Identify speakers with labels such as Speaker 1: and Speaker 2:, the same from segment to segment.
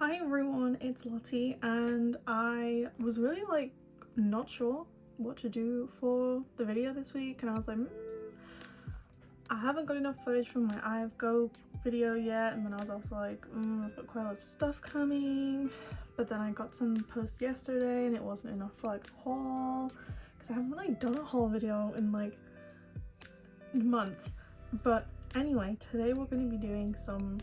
Speaker 1: Hi everyone, it's Lottie, and I was really not sure what to do for the video this week, and I was like, I haven't got enough footage from my IFGO video yet, and then I was also like, I've got quite a lot of stuff coming, but then I got some posts yesterday and it wasn't enough for like a haul, because I haven't done a haul video in months. But anyway, today we're going to be doing some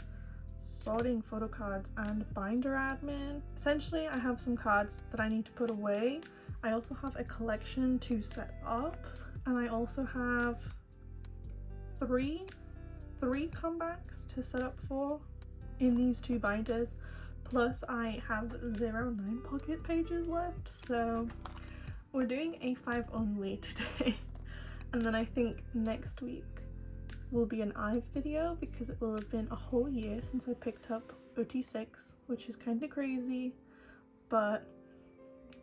Speaker 1: sorting photo cards and binder admin. Essentially, I have some cards that I need to put away. I also have a collection to set up, and I also have three comebacks to set up for in these two binders, plus I have 0 9 pocket pages left, so we're doing A5 only today. And then I think next week will be an IVE video, because it will have been a whole year since I picked up OT6, which is kind of crazy, but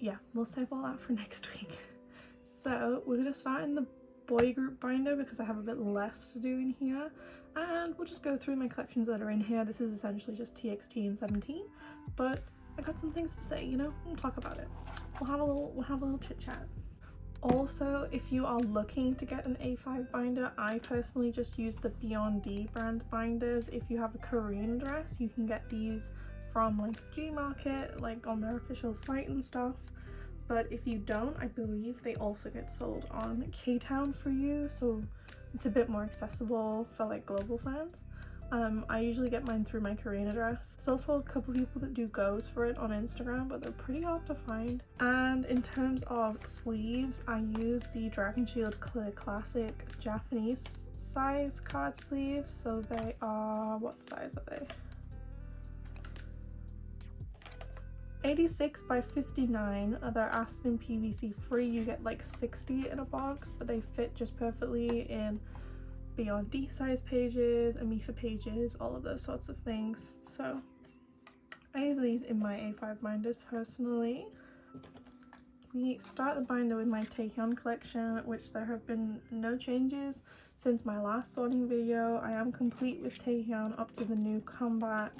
Speaker 1: yeah, we'll save all that for next week. So we're going to start in the boy group binder because I have a bit less to do in here, and we'll just go through my collections that are in here. This is essentially just TXT and 17, but I got some things to say, you know, we'll talk about it. We'll have a little chit chat. Also, if you are looking to get an A5 binder, I personally just use the BINDER brand binders. If you have a Korean address, you can get these from Gmarket, on their official site and stuff. But if you don't, I believe they also get sold on K-Town for you, so it's a bit more accessible for global fans. I usually get mine through my Korean address. There's also a couple people that do goes for it on Instagram, but they're pretty hard to find. And in terms of sleeves, I use the Dragon Shield Clear Classic Japanese size card sleeves. So they are, what size are they? 86 by 59. They're Aston PVC free. You get 60 in a box, but they fit just perfectly in BINDER size pages, Amifa pages, all of those sorts of things. So I use these in my A5 binders personally. We start the binder with my Taehyun collection, which there have been no changes since my last sorting video. I am complete with Taehyun up to the new comeback,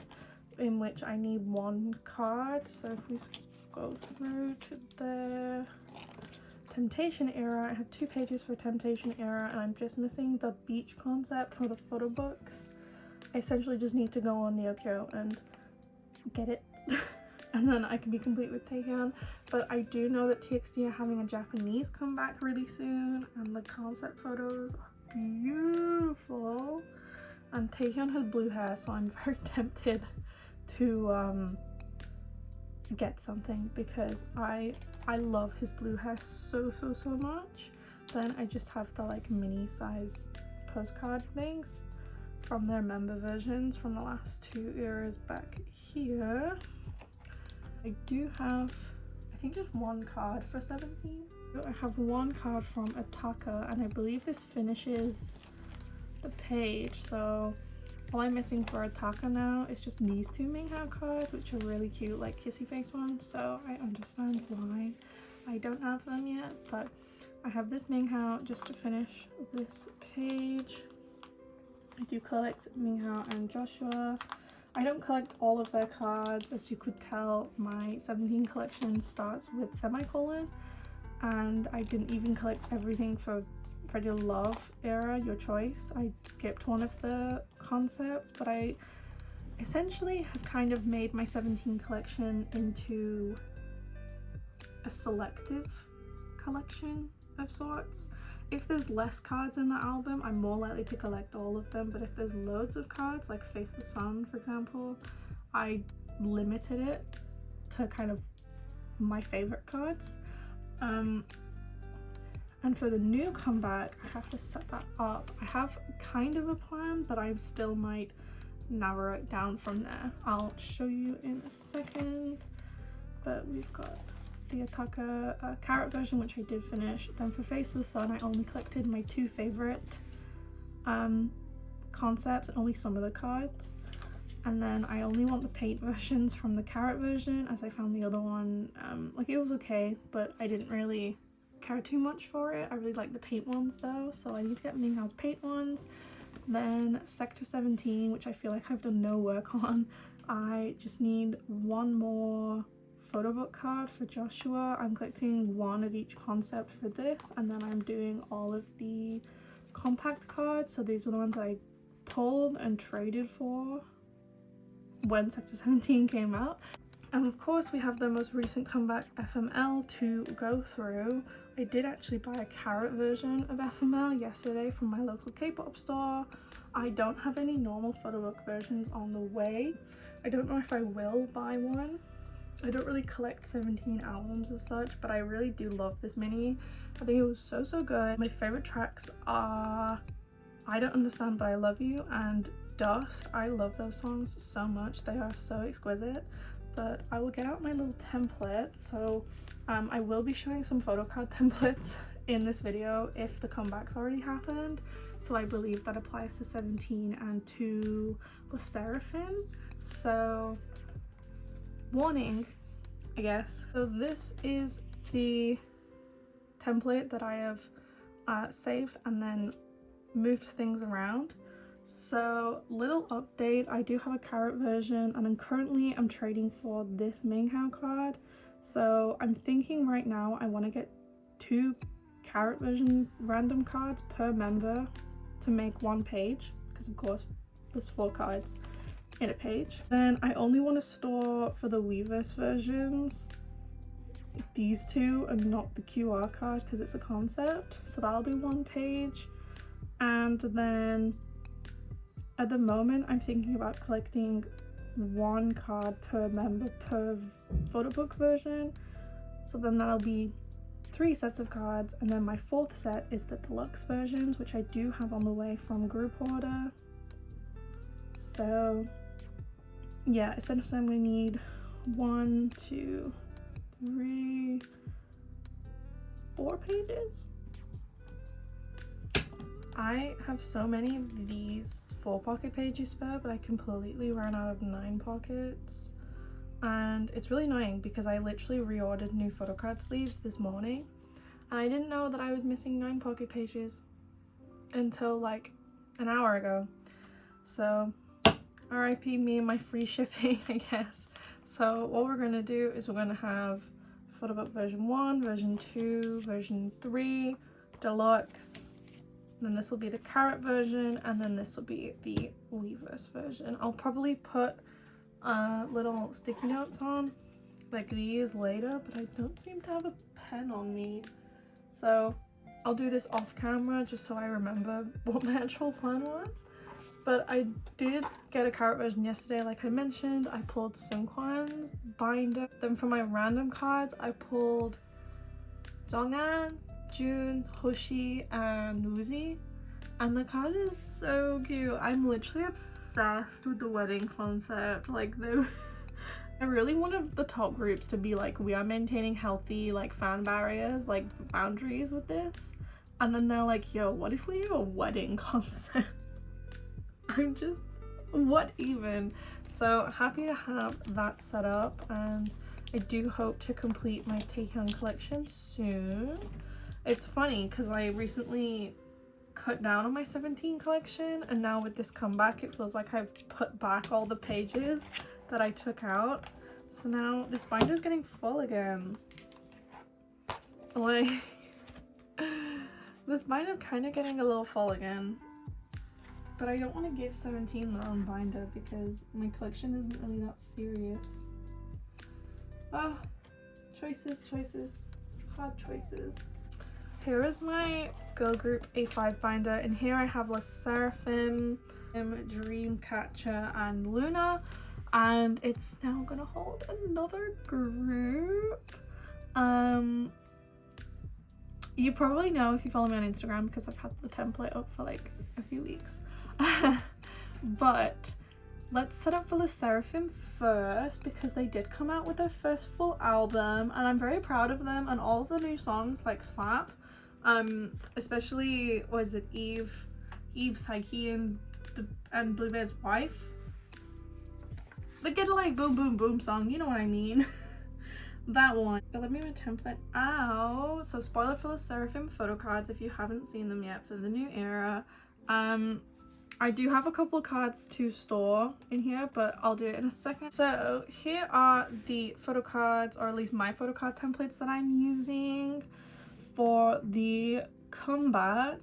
Speaker 1: in which I need 1 card. So if we go through to the Temptation era, I have 2 pages for Temptation era, and I'm just missing the beach concept for the photo books. I essentially just need to go on Neokyo and get it and then I can be complete with Taehyun. But I do know that TXT are having a Japanese comeback really soon, and the concept photos are beautiful, and Taehyun has blue hair, so I'm very tempted to get something because I love his blue hair so much. Then I just have the mini size postcard things from their member versions from the last 2 eras back here. I do have, I think, just 1 card for 17. I have 1 card from Ataka, and I believe this finishes the page, so all I'm missing for Ataka now is just these 2 Minghao cards, which are really cute, kissy face ones, so I understand why I don't have them yet. But I have this Minghao just to finish this page. I do collect Minghao and Joshua. I don't collect all of their cards. As you could tell, my 17 collection starts with semicolon, and I didn't even collect everything for Ready to Love era, your choice. I skipped one of the concepts, but I essentially have kind of made my 17 collection into a selective collection of sorts. If there's less cards in the album, I'm more likely to collect all of them, but if there's loads of cards, like Face the Sun for example, I limited it to kind of my favorite cards. And for the new comeback, I have to set that up. I have kind of a plan, but I still might narrow it down from there. I'll show you in a second. But we've got the Ataka carrot version, which I did finish. Then for Face of the Sun, I only collected my 2 favorite concepts, only some of the cards. And then I only want the paint versions from the carrot version, as I found the other one, it was okay, but I didn't really care too much for it. I really like the paint ones though, so I need to get Minghao's paint ones. Then Sector 17, which I feel like I've done no work on. I just need one more photo book card for Joshua. I'm collecting one of each concept for this, and then I'm doing all of the compact cards. So these were the ones I pulled and traded for when Sector 17 came out. And of course we have the most recent comeback FML to go through. I did actually buy a carrot version of FML yesterday from my local K-pop store. I don't have any normal photo book versions on the way. I don't know if I will buy one. I don't really collect 17 albums as such, but I really do love this mini. I think it was so good. My favorite tracks are I Don't Understand But I Love You and Dust. I love those songs so much. They are so exquisite. But I will get out my little template. So I will be showing some photo card templates in this video if the comebacks already happened. So I believe that applies to 17 and to the Seraphim. So warning, I guess. So this is the template that I have saved and then moved things around. So little update, I do have a carrot version and I'm trading for this Minghao card. So I'm thinking right now I want to get 2 carrot version random cards per member to make 1 page, because of course there's 4 cards in a page. Then I only want to store for the Weverse versions these 2 and not the QR card because it's a concept, so that'll be 1 page. And then at the moment I'm thinking about collecting 1 card per member per photo book version, so then that'll be 3 sets of cards, and then my 4th set is the deluxe versions, which I do have on the way from group order. So yeah, essentially I'm gonna need 1, 2, 3, 4 pages. I have so many of these 4 pocket pages spare, but I completely ran out of 9 pockets. And it's really annoying because I literally reordered new photo card sleeves this morning and I didn't know that I was missing 9 pocket pages until like an hour ago. So RIP me and my free shipping, I guess. So what we're going to do is we're going to have photo book version 1, version 2, version 3, deluxe. Then this will be the carrot version, and then this will be the Weverse version. I'll probably put little sticky notes on like these later, but I don't seem to have a pen on me. So I'll do this off camera just so I remember what my actual plan was. But I did get a carrot version yesterday, like I mentioned. I pulled Seungkwan's binder. Then for my random cards, I pulled Jonghan, June, Hoshi, and Woozi. And the card is so cute. I'm literally obsessed with the wedding concept. Like, I really wanted the top groups to be like, we are maintaining healthy like fan barriers, like boundaries with this. And then they're like, yo, what if we do a wedding concept? I'm just, what even? So happy to have that set up, and I do hope to complete my Taehyung collection soon. It's funny because I recently cut down on my 17 collection, and now with this comeback it feels like I've put back all the pages that I took out. So now this binder is getting full again. Like, this binder is kind of getting a little full again. But I don't want to give 17 their own binder because my collection isn't really that serious. Ah, choices, hard choices. Here is my girl group A5 binder, and here I have La Seraphim, Dreamcatcher, and Luna, and it's now gonna hold another group. You probably know if you follow me on Instagram because I've had the template up for like a few weeks. But let's set up for the Seraphim first because they did come out with their first full album and I'm very proud of them, and all of the new songs like slap. Especially, was it Eve, Psyche, and Bluebeard's wife? The Get Like Boom Boom Boom song, you know what I mean. That one. But let me get my template out. So spoiler for the Seraphim photo cards if you haven't seen them yet for the new era. I do have a couple cards to store in here, but I'll do it in a second. So here are the photo cards, or at least my photo card templates that I'm using for the comeback.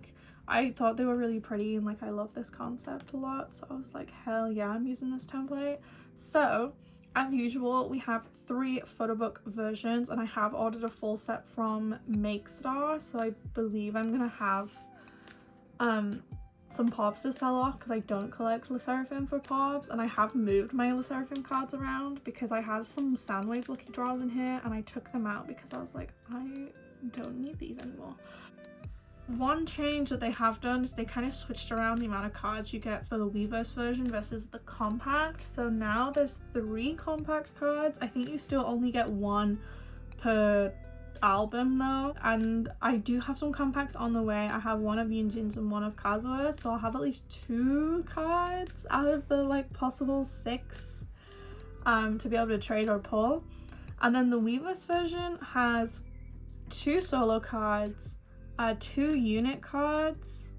Speaker 1: I thought they were really pretty and like I love this concept a lot, so I was like, hell yeah, I'm using this template. So as usual, we have 3 photo book versions, and I have ordered a full set from Makestar, so I believe I'm gonna have some pops to sell off because I don't collect Le Sserafim for pops, and I have moved my Le Sserafim cards around because I had some Soundwave lucky draws in here and I took them out because I was like, I don't need these anymore. One change that they have done is they kind of switched around the amount of cards you get for the Weverse version versus the compact. So now there's 3 compact cards. I think you still only get 1 per album though, and I do have some compacts on the way. I have 1 of Yunjin's and 1 of Kazuha's, so I'll have at least 2 cards out of the like possible 6 to be able to trade or pull. And then the Weverse version has 2 solo cards, 2 unit cards,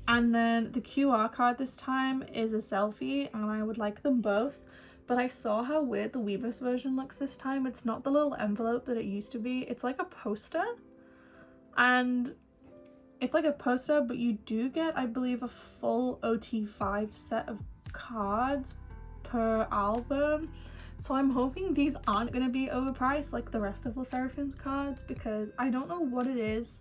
Speaker 1: and then the QR card this time is a selfie, and I would like them both. But I saw how weird the Weverse version looks this time. It's not the little envelope that it used to be. It's like a poster. And it's like a poster, but you do get, I believe, a full OT5 set of cards per album. So I'm hoping these aren't going to be overpriced like the rest of Le Sserafim's cards, because I don't know what it is,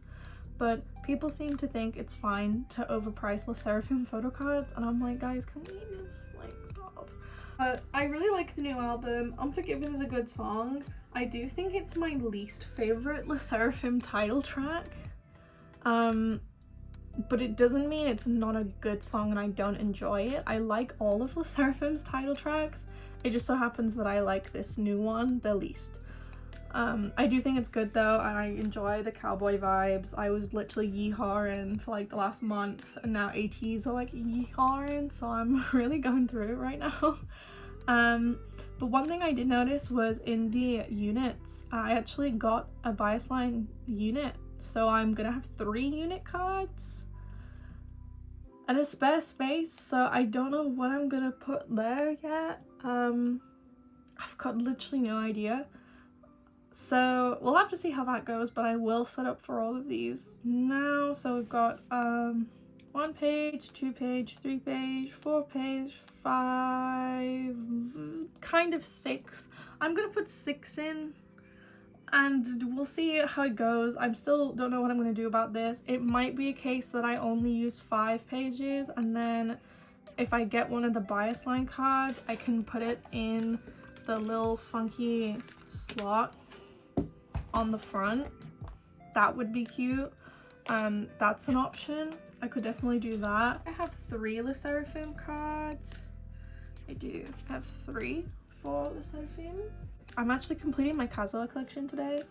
Speaker 1: but people seem to think it's fine to overprice Le Sserafim photo cards, and I'm like, guys, can we just like stop? I really like the new album. Unforgiven is a good song. I do think it's my least favorite Le Sserafim title track, but it doesn't mean it's not a good song and I don't enjoy it. I like all of Le Sserafim's title tracks. It just so happens that I like this new one the least. I do think it's good though, and I enjoy the cowboy vibes. I was literally yeehawing for like the last month, and now ATs are like yeehawing, so I'm really going through it right now. But one thing I did notice was in the units, I actually got a bias line unit, so I'm gonna have 3 unit cards and a spare space, so I don't know what I'm gonna put there yet. I've got literally no idea. So we'll have to see how that goes, but I will set up for all of these now. So we've got 1 page, 2 page, 3 page, 4 page, 5, kind of 6. I'm gonna put 6 in and we'll see how it goes. I still don't know what I'm gonna do about this. It might be a case that I only use 5 pages, and then if I get one of the bias line cards, I can put it in the little funky slot on the front. That would be cute. That's an option. I could definitely do that. I have 3 Le Sserafim cards. I do have 3 for Le Sserafim. I'm actually completing my Kazuha collection today,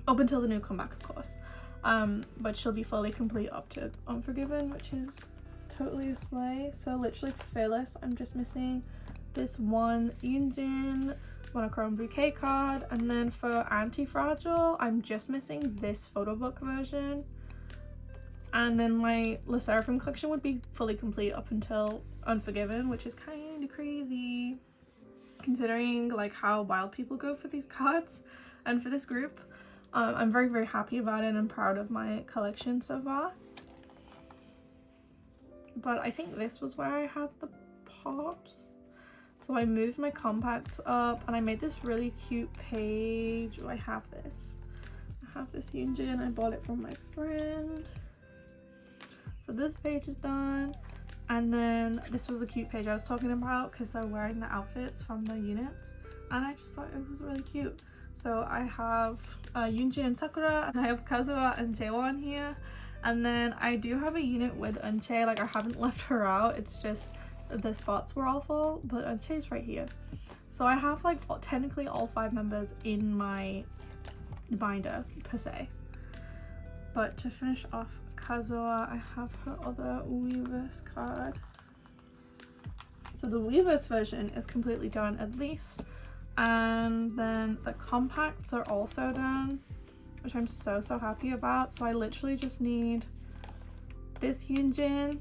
Speaker 1: up until the new comeback of course, but she'll be fully complete up to Unforgiven, which is totally a slay. So literally for Fearless, I'm just missing this 1 Yunjin monochrome bouquet card, and then for Anti-Fragile I'm just missing this photo book version, and then my Le Sserafim collection would be fully complete up until Unforgiven, which is kind of crazy considering like how wild people go for these cards and for this group. I'm very, very happy about it and I'm proud of my collection so far. But I think this was where I had the pops. So I moved my compacts up and I made this really cute page. Oh, I have this. I have this Yunjin. I bought it from my friend. So this page is done. And then this was the cute page I was talking about because they're wearing the outfits from the units. And I just thought it was really cute. So I have Yunjin and Sakura, and I have Kazuha and Jaewon here. And then I do have a unit with Eunchae. Like, I haven't left her out. It's just the spots were all full, but Eunchae's right here. So I have like technically all 5 members in my binder per se. But to finish off Kazuha, I have her other Weverse card. So the Weverse version is completely done at least. And then the compacts are also done, which I'm so happy about. So I literally just need this Yunjin,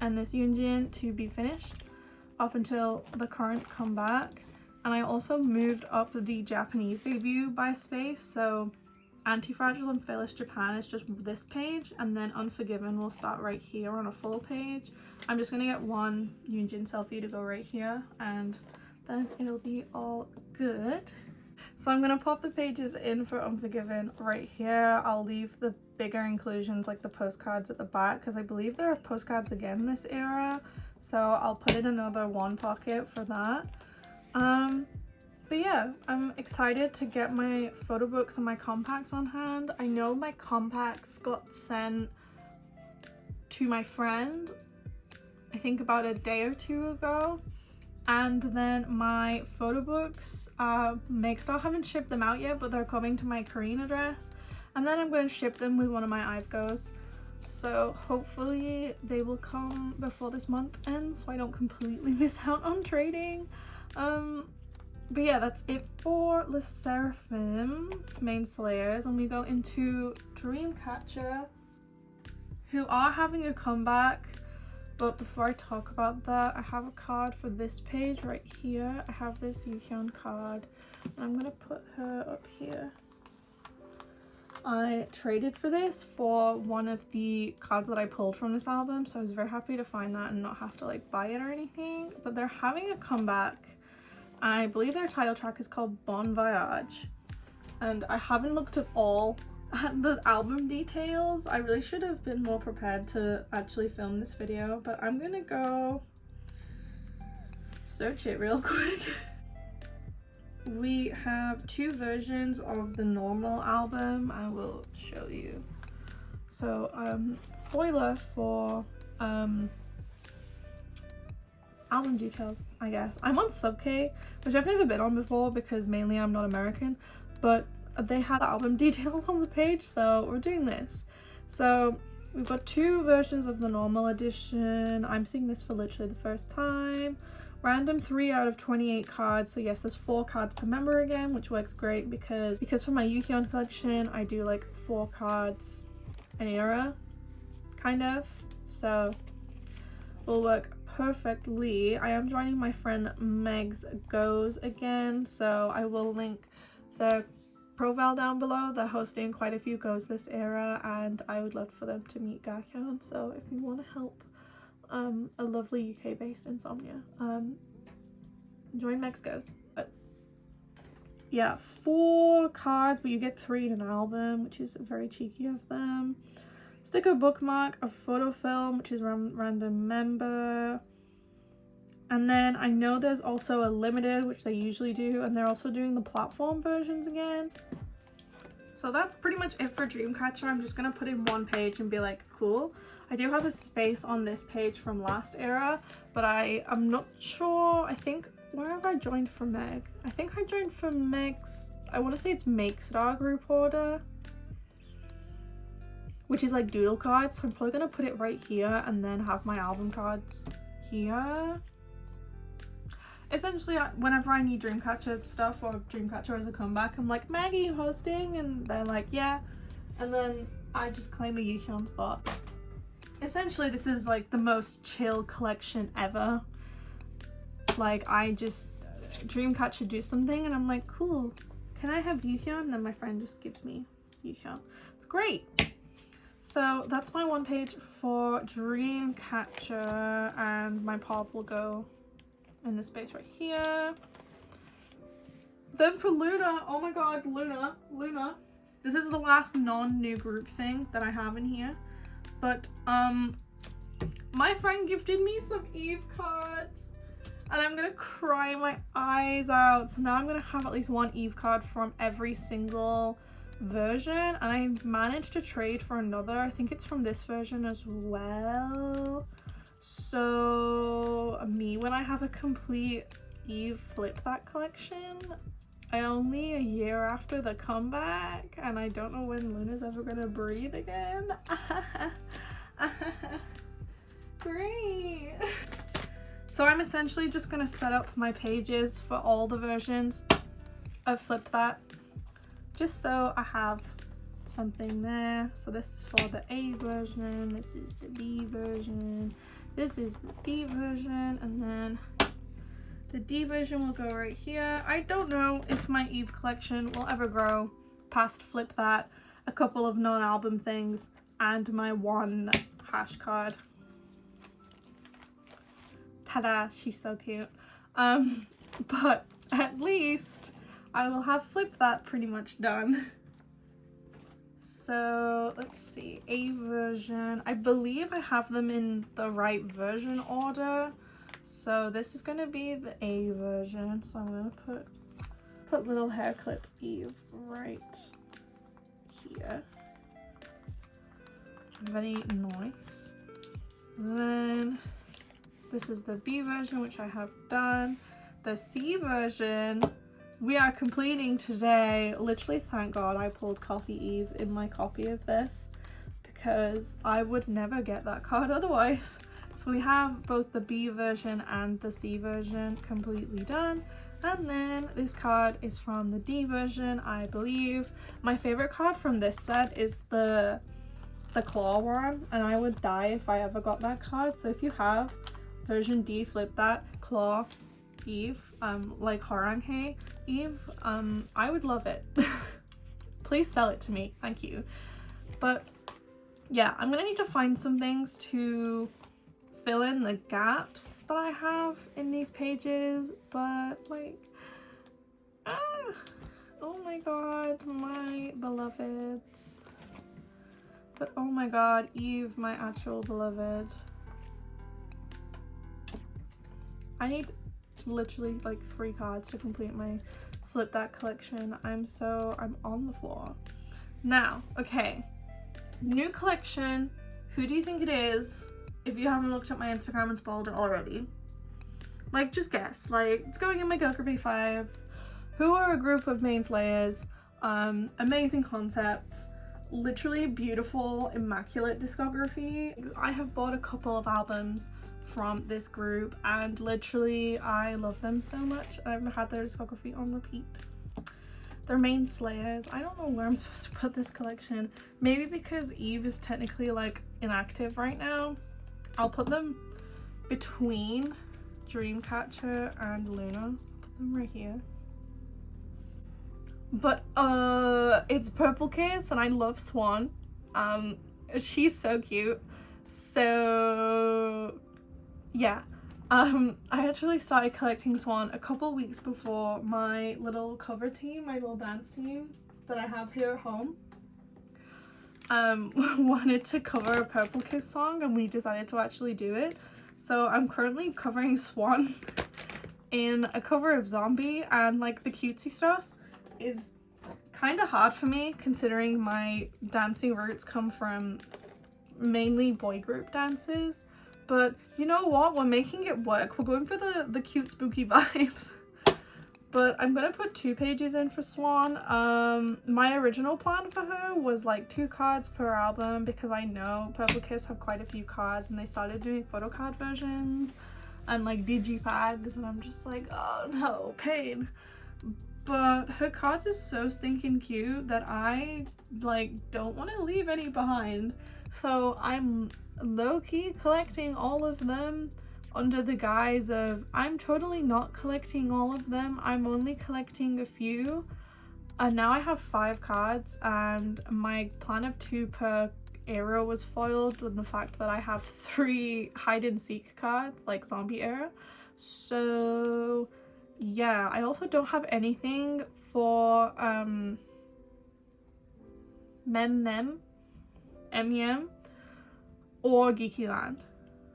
Speaker 1: and this Yunjin to be finished up until the current comeback. And I also moved up the Japanese debut by space, so Anti-Fragile and Fearless Japan is just this page, and then Unforgiven will start right here on a full page. I'm just gonna get one Yunjin selfie to go right here, and then it'll be all good. So I'm gonna pop the pages in for Unforgiven right here. I'll leave the bigger inclusions like the postcards at the back, because I believe there are postcards again this era, so I'll put in another one pocket for that. But yeah, I'm excited to get my photo books and my compacts on hand. I know my compacts got sent to my friend, I think about a day or two ago, and then my photo books, Makestar haven't shipped them out yet, but they're coming to my Korean address, and then I'm going to ship them with one of my IVGOs. So hopefully they will come before this month ends, so I don't completely miss out on trading. But yeah, that's it for Le Seraphim main slayers, and we go into Dreamcatcher, who are having a comeback. But before I talk about that, I have a card for this page right here. I have this Yuhyun card, and I'm gonna put her up here. I traded for this for one of the cards that I pulled from this album, so I was very happy to find that and not have to like buy it or anything. But they're having a comeback. I believe their title track is called Bon Voyage, and I haven't looked at all at the album details. I really should have been more prepared to actually film this video, but I'm gonna go search it real quick. We have two versions of the normal album. I will show you. So spoiler for album details, I guess. I'm on Sub-K, which I've never been on before because mainly I'm not American, but they had album details on the page, so we're doing this. So we've got two versions of the normal edition. I'm seeing this for literally the first time. Random 3 out of 28 cards, so yes, there's 4 cards per member again, which works great because for my Yuhyun collection I do like 4 cards an era, kind of, so will work perfectly. I am joining my friend Meg's Goes again, so I will link their profile down below. They're hosting quite a few Goes this era, and I would love for them to meet Gakyeon, so if you want to help a lovely UK based insomnia, join Meg's Goes. But yeah, 4 cards, but you get 3 in an album, which is very cheeky of them. Sticker bookmark, a photo film, which is random member. And then I know there's also a limited, which they usually do, and they're also doing the platform versions again. So that's pretty much it for Dreamcatcher. I'm just gonna put in one page and be like, cool. I do have a space on this page from last era, but I'm not sure. I think, where have I joined for Meg? I think I joined for Meg's, I want to say it's Makestar group order, which is like doodle cards, so I'm probably gonna put it right here and then have my album cards here. Essentially, whenever I need Dreamcatcher stuff or Dreamcatcher as a comeback, I'm like, Maggie, you hosting? And they're like, yeah. And then I just claim a Yuhyun spot. Essentially, this is like the most chill collection ever. Like, I just, Dreamcatcher do something and I'm like, cool, can I have Yuhyun? And then my friend just gives me Yuhyun. It's great. So that's my one page for Dreamcatcher, and my pop will go in this space right here. Then for Luna, oh my god, Luna. This is the last non-new group thing that I have in here. But my friend gifted me some Eve cards, and I'm gonna cry my eyes out. So now I'm gonna have at least one Eve card from every single version, and I managed to trade for another. I think it's from this version as well. So me, when I have a complete Eve flip that collection, only a year after the comeback, and I don't know when Luna's ever gonna breathe again. Great. So I'm essentially just gonna set up my pages for all the versions of Flip That, just so I have something there. So this is for the A version, this is the B version, This is the C version, and then the D version will go right here. I don't know if my Eve collection will ever grow past Flip That, a couple of non-album things, and my one hash card. Ta-da, she's so cute. But at least I will have Flip That pretty much done. So let's see, A version. I believe I have them in the right version order. So this is gonna be the A version. So I'm gonna put little hair clip Eve right here. Very nice. Then this is the B version, which I have done. The C version we are completing today. Literally, thank God I pulled Coffee Eve in my copy of this, because I would never get that card otherwise. So we have both the B version and the C version completely done. And then this card is from the D version, I believe. My favorite card from this set is the claw one, and I would die if I ever got that card. So if you have version D, Flip That, claw Eve, like Horanghe Eve, I would love it. Please sell it to me, thank you. But yeah, I'm gonna need to find some things to fill in the gaps that I have in these pages, but like, oh my god, my beloveds. But oh my god, Eve, my actual beloved. I need literally like 3 cards to complete my Flip That collection. I'm on the floor. Now, okay, new collection. Who do you think it is? If you haven't looked at my Instagram and spoiled it already, like, just guess. Like, it's going in my Gokka 5, who are a group of main slayers, amazing concepts, literally beautiful, immaculate discography. I have bought a couple of albums from this group and literally I love them so much. I've had their discography on repeat. They're main slayers. I don't know where I'm supposed to put this collection. Maybe because Eve is technically like inactive right now, I'll put them between Dreamcatcher and Luna. I'll put them right here. But it's Purple Kiss and I love Swan. She's so cute. So yeah, I actually started collecting Swan a couple weeks before my little cover team, my little dance team that I have here at home, wanted to cover a Purple Kiss song, and we decided to actually do it. So I'm currently covering Swan in a cover of Zombie, and like the cutesy stuff is kind of hard for me considering my dancing roots come from mainly boy group dances. But you know what? We're making it work. We're going for the cute spooky vibes. But I'm gonna put 2 pages in for Swan. My original plan for her was like 2 cards per album, because I know Purple Kiss have quite a few cards and they started doing photocard versions and like digipags, and I'm just like, oh no, pain. But her cards are so stinking cute that I like don't want to leave any behind. So I'm low-key collecting all of them under the guise of I'm totally not collecting all of them, I'm only collecting a few. And now I have 5 cards, and my plan of 2 per era was foiled with the fact that I have 3 hide and seek cards, like Zombie era. So yeah, I also don't have anything for MEM or Geeky Land,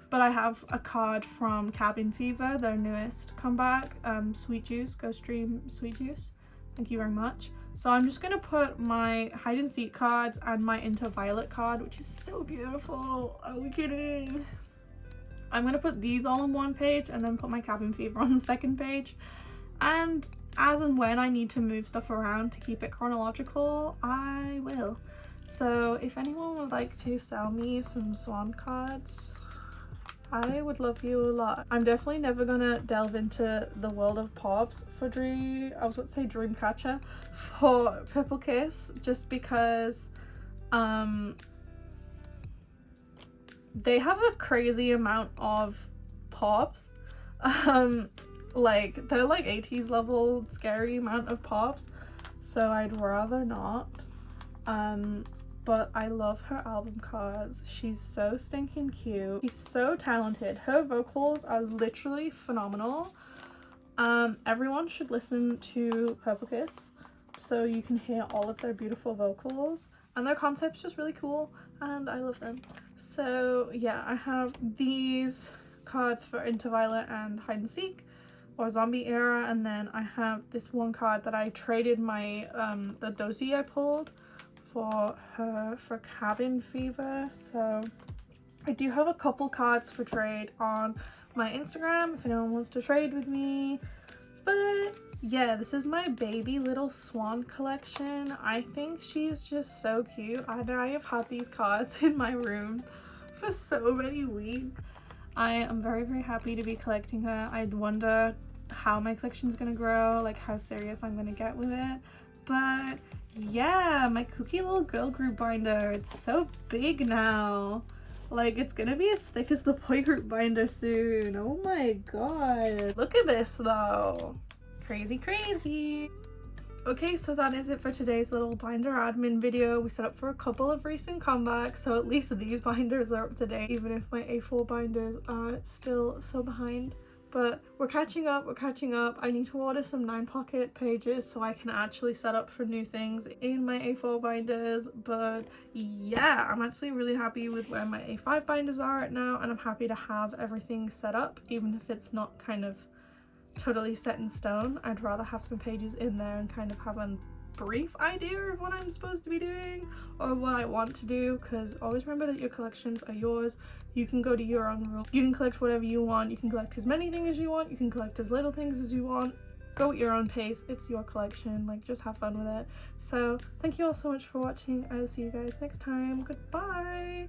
Speaker 1: but I have a card from Cabin Fever, their newest comeback, Sweet Juice, go stream Sweet Juice, thank you very much. So I'm just gonna put my hide and seek cards and my Into Violet card, which is so beautiful, are we kidding? I'm gonna put these all on 1 page and then put my Cabin Fever on the 2nd page, and as and when I need to move stuff around to keep it chronological, I will. So if anyone would like to sell me some Swan cards, I would love you a lot. I'm definitely never gonna delve into the world of Pops for Dreamcatcher for Purple Kiss, just because they have a crazy amount of pops. Like they're like 80s level scary amount of pops, so I'd rather not. But I love her album cards. She's so stinking cute. She's so talented. Her vocals are literally phenomenal. Everyone should listen to Purple Kiss so you can hear all of their beautiful vocals, and their concept's just really cool and I love them. So yeah, I have these cards for Into Violet and Hide and Seek or Zombie Era, and then I have this one card that I traded my the dozy I pulled for her for Cabin Fever. So I do have a couple cards for trade on my Instagram if anyone wants to trade with me. But yeah, this is my baby little swan collection. I think she's just so cute, and I have had these cards in my room for so many weeks. I am very, very happy to be collecting her. I'd wonder how my collection's gonna grow, like how serious I'm gonna get with it. But yeah, my kooky little girl group binder, it's so big now. Like, it's gonna be as thick as the boy group binder soon. Oh my god. Look at this though. Crazy, crazy. Okay, so that is it for today's little binder admin video. We set up for a couple of recent comebacks, so at least these binders are up to date, even if my A4 binders are still so behind. But we're catching up, we're catching up. I need to order some 9-pocket pages so I can actually set up for new things in my A4 binders. But yeah, I'm actually really happy with where my A5 binders are right now, and I'm happy to have everything set up, even if it's not kind of totally set in stone. I'd rather have some pages in there and kind of have a brief idea of what I'm supposed to be doing or what I want to do, because always remember that your collections are yours. You can go to your own rule. You can collect whatever you want. You can collect as many things as you want. You can collect as little things as you want. Go at your own pace. It's your collection. Like, just have fun with it. So thank you all so much for watching. I will see you guys next time. Goodbye.